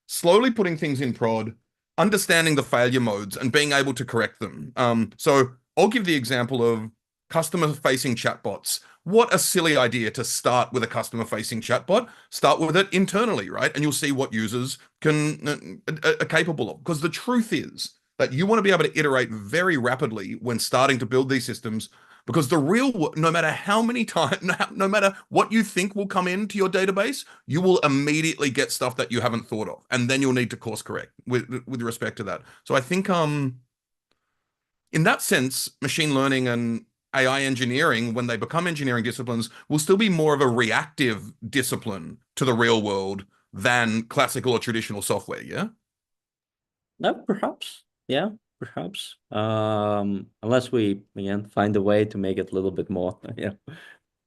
slowly putting things in prod, understanding the failure modes and being able to correct them. So I'll give the example of customer facing chatbots. What a silly idea to start with a customer facing chatbot. Start with it internally, right? And you'll see what users are capable of. Because the truth is that you want to be able to iterate very rapidly when starting to build these systems. Because no matter how many times, no matter what you think will come into your database, you will immediately get stuff that you haven't thought of, and then you'll need to course correct with respect to that. So I think in that sense, machine learning and AI engineering, when they become engineering disciplines, will still be more of a reactive discipline to the real world than classical or traditional software. Yeah. No, perhaps. Yeah, perhaps. Unless we again find a way to make it a little bit more,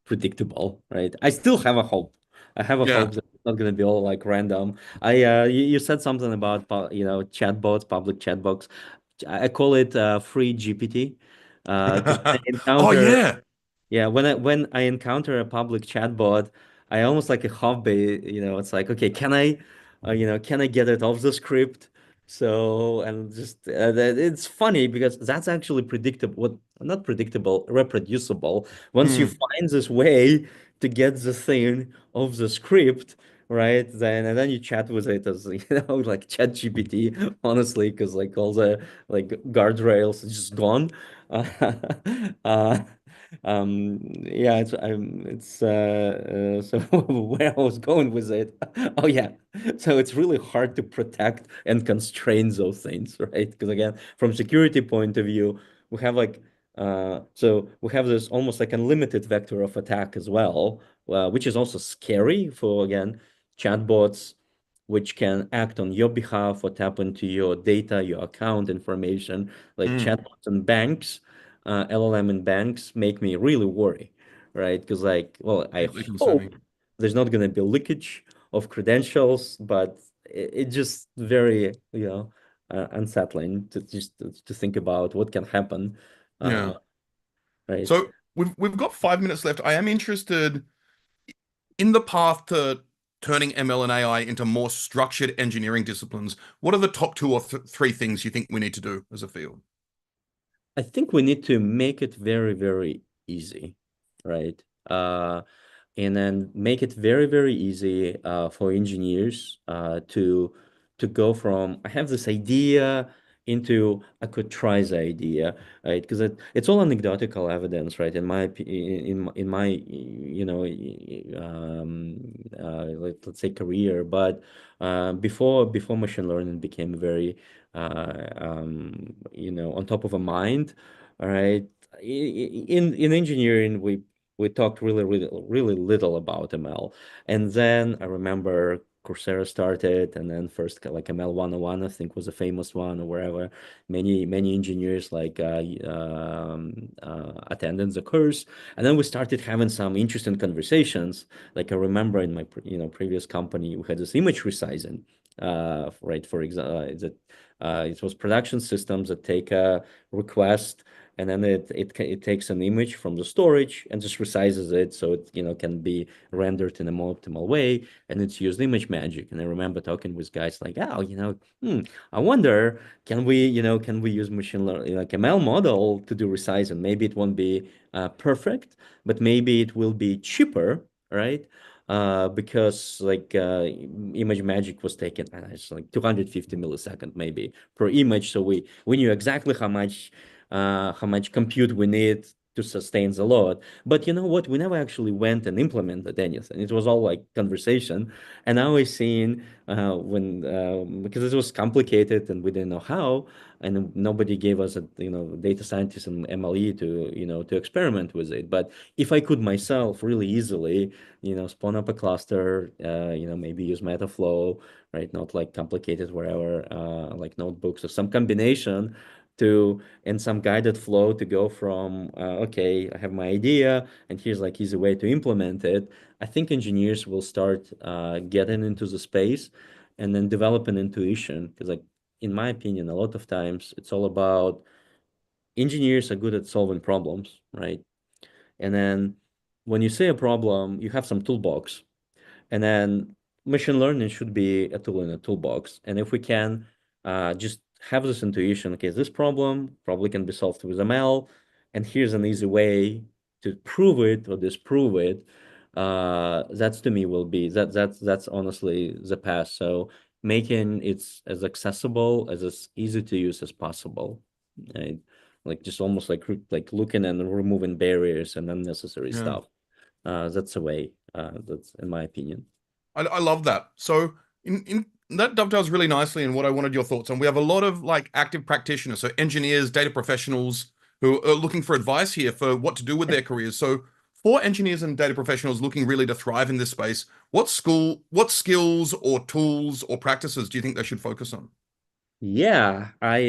predictable, right? I still have a hope. I have a Yeah. hope that it's not going to be all like random. You said something about chatbots, public chatbots. I call it free GPT, because I Oh encounter yeah. yeah, when I encounter a public chatbot, I almost like a hobby, it's like, okay, can I get it off the script? So, and just it's funny because that's actually predictable, what not predictable, reproducible. Once you Mm, find this way to get the thing off the script, right? Then you chat with it as like chat GPT, honestly, because like all the like guardrails is just gone. Uh, yeah, so where I was going with it. Oh yeah. So it's really hard to protect and constrain those things, right? Because again, from security point of view, we have so we have this almost like unlimited vector of attack as well, which is also scary for again chatbots which can act on your behalf or tap into your data, your account information, like mm. chatbots and banks, LLM and banks make me really worry, right? Because like, well, I Deeply hope concerning. there's not going to be leakage of credentials, but it's just very, unsettling to think about what can happen, Yeah. right? So we've got 5 minutes left. I am interested in the path to turning ML and AI into more structured engineering disciplines. What are the top two or three things you think we need to do as a field? I think we need to make it very, very easy, right? and then make it very, very easy for engineers to go from I have this idea into I could try the idea, right? Because it's all anecdotal evidence, right? In my let's say career, but before machine learning became very on top of a mind, all right. In engineering, we talked really, really, really little about ML. And then I remember Coursera started, and then first like ML 101, I think was a famous one, or wherever many engineers like attended the course. And then we started having some interesting conversations. Like I remember in my previous company, we had this image resizing, right? For example, that it was production systems that take a request, and then it takes an image from the storage and just resizes it so it can be rendered in a more optimal way, and it's used image magic. And I remember talking with guys like, oh, I wonder, can we use machine learning like ML model to do resizing? Maybe it won't be perfect, but maybe it will be cheaper, right? Because like image magic was taken, it's like 250 millisecond maybe per image, so we knew exactly how much compute we need to sustain the load. But you know what? We never actually went and implemented anything. It was all like conversation. And now we're seeing when because it was complicated and we didn't know how, and nobody gave us a data scientists and MLE to experiment with it. But if I could myself really easily spawn up a cluster, maybe use Metaflow, right? Not like complicated wherever like notebooks or some combination to and some guided flow to go from okay, I have my idea and here's like easy way to implement it. I think engineers will start getting into the space and then develop an intuition, because like in my opinion a lot of times it's all about engineers are good at solving problems, right? And then when you say a problem, you have some toolbox, and then machine learning should be a tool in a toolbox. And if we can just have this intuition, okay, this problem probably can be solved with ML, and here's an easy way to prove it or disprove it. That's to me will be that's honestly the path. So making it as accessible as easy to use as possible, right? Like just almost like looking and removing barriers and unnecessary Yeah. stuff. That's a way. That's in my opinion. I love that. So in that dovetails really nicely in what I wanted your thoughts on. We have a lot of like active practitioners, so engineers, data professionals who are looking for advice here for what to do with their careers. So for engineers and data professionals looking really to thrive in this space, what skills or tools or practices do you think they should focus on? Yeah, I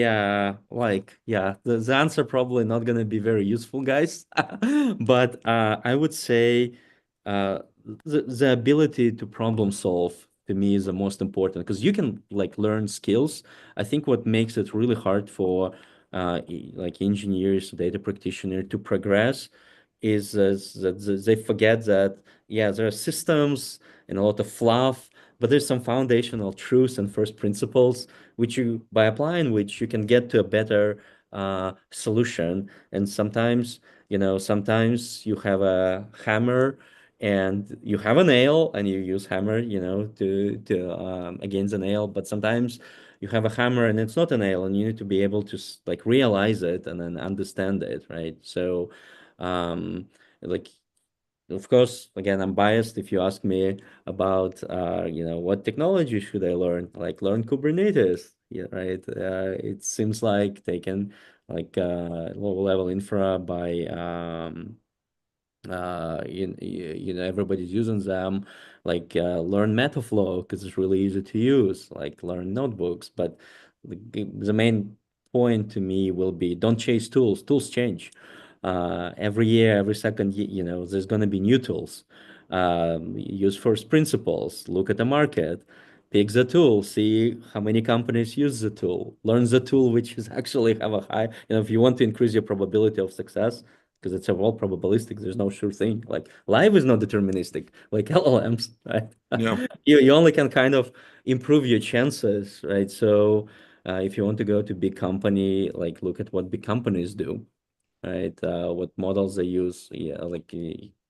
yeah, the answer probably not gonna be very useful, guys. But I would say uh the ability to problem solve to me is the most important, because you can like learn skills. I think what makes it really hard for like engineers, data practitioner to progress is that they forget that yeah, there are systems and a lot of fluff, but there's some foundational truths and first principles which you by applying which you can get to a better solution. And sometimes you have a hammer and you have a nail and you use hammer to against the nail, but sometimes you have a hammer and it's not a nail, and you need to be able to like realize it and then understand it, right? So um like of course, again, I'm biased if you ask me about, what technology should I learn? Like learn Kubernetes, yeah, right? It seems like they can like low level infra by everybody's using them, like learn Metaflow because it's really easy to use, like learn notebooks. But the main point to me will be don't chase tools change every year, every second there's going to be new tools. Use first principles, look at the market, pick the tool, see how many companies use the tool, learn the tool which is actually have a high, if you want to increase your probability of success, because it's all probabilistic. There's no sure thing. Like life is not deterministic, like LLMs, right? Yeah. You only can kind of improve your chances, right? So if you want to go to big company, like look at what big companies do, right? What models they use, yeah, like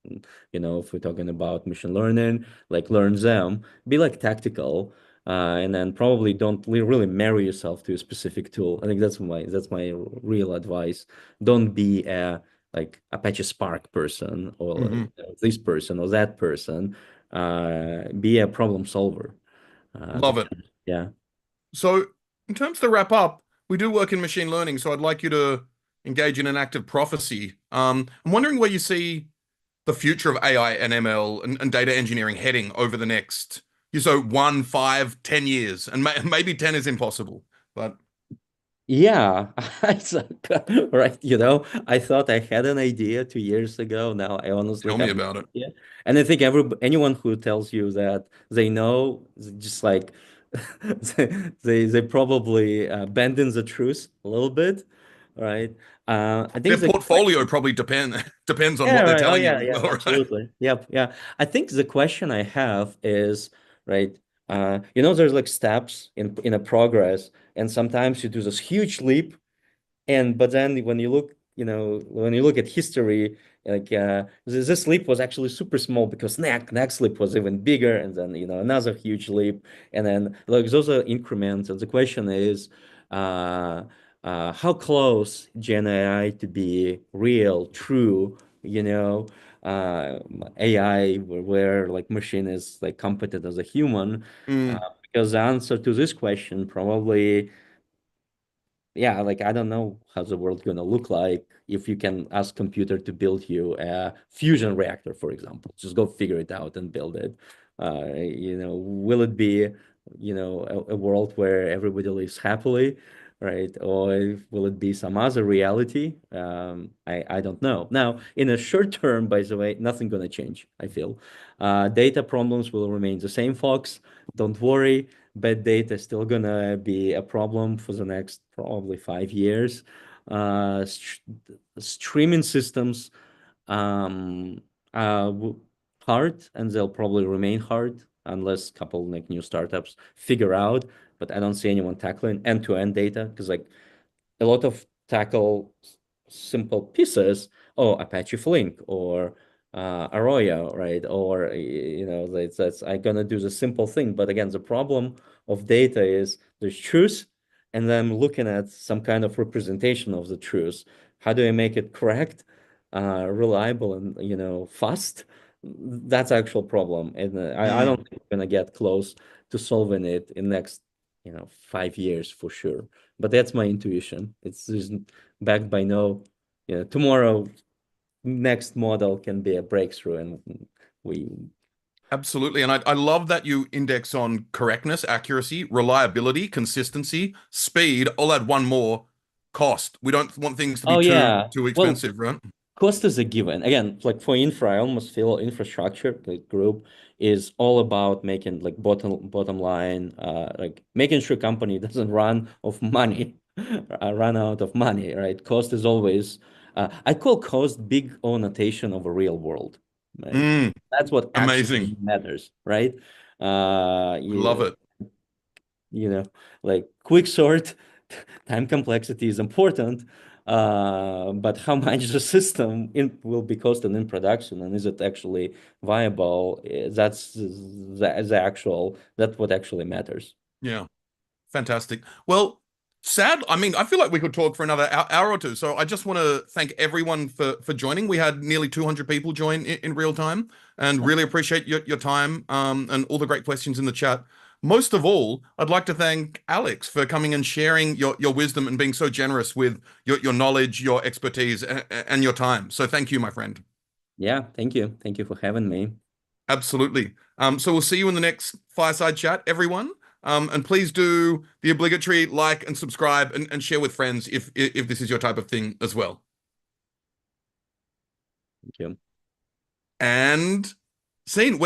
If we're talking about machine learning, like learn them, be like tactical, and then probably don't really marry yourself to a specific tool. I think that's my real advice. Don't be a like Apache Spark person or Hmm. this person or that person. Be a problem solver. Love it. Because yeah. So, in terms to wrap up, we do work in machine learning, so I'd like you to engage in an active prophecy. I'm wondering where you see the future of AI and ML and data engineering heading over the next, so 1, 5, 10 years, and maybe 10 is impossible, but Yeah, right. I thought I had an idea 2 years ago. Now I honestly tell me have no about it. idea. And I think anyone who tells you that they know, just like they probably bend in the truth a little bit, right? I Their think the portfolio question. probably depends on Yeah, what they're right. Oh, telling yeah, you as yeah, well, right? absolutely. Yep, yeah. I think the question I have is, right, there's like steps in a progress, and sometimes you do this huge leap, but then when you look at history, like this leap was actually super small because next leap was even bigger, and then another huge leap, and then like those are increments. And the question is, uh, how close Gen AI to be real, true, you know, uh, AI where like machine is like competent as a human, uh, Mm, because the answer to this question probably, yeah, like I don't know how the world gonna look like if you can ask computer to build you a fusion reactor, for example. Just go figure it out and build it. Will it be, a world where everybody lives happily, right? Or will it be some other reality? I don't know. Now, in a short term, by the way, nothing gonna change, I feel. Data problems will remain the same, folks. Don't worry, bad data is still gonna be a problem for the next probably 5 years. Streaming systems um, hard, and they'll probably remain hard unless a couple like new startups figure out. But I don't see anyone tackling end-to-end data because like a lot of tackle simple pieces. Oh, Apache Flink or Arroyo, right? Or that's I'm gonna do the simple thing. But again, the problem of data is there's truth, and then I'm looking at some kind of representation of the truth. How do I make it correct, reliable, and fast? That's actual problem, and I don't mm. think we're gonna get close to solving it in next 5 years for sure. But that's my intuition. It's just backed by no, tomorrow next model can be a breakthrough, and we. Absolutely. And I love that you index on correctness, accuracy, reliability, consistency, speed. I'll add one more, cost. We don't want things to be Oh too yeah. too Well, expensive, right? cost is a given. Again, like for infra, I almost feel infrastructure, the group, is all about making like bottom line, like making sure company doesn't run of money, run out of money, right? Cost is always, I call cost big O notation of a real world, right? Mm, That's what actually amazing. matters, right? Uh, I love you, it. you know, like quick sort, time complexity is important, but how much the system will be costing in production, and is it actually viable? That's that's what actually matters. Yeah. Fantastic. Well, I mean, I feel like we could talk for another hour or two. So I just want to thank everyone for joining. We had nearly 200 people join in real time, and really appreciate your time and all the great questions in the chat. Most of all, I'd like to thank Alex for coming and sharing your wisdom and being so generous with your knowledge, your expertise, and your time. So thank you, my friend. Yeah, thank you for having me. Absolutely. So we'll see you in the next fireside chat, everyone. And please do the obligatory like and subscribe and share with friends if this is your type of thing as well. Thank you. And scene. We're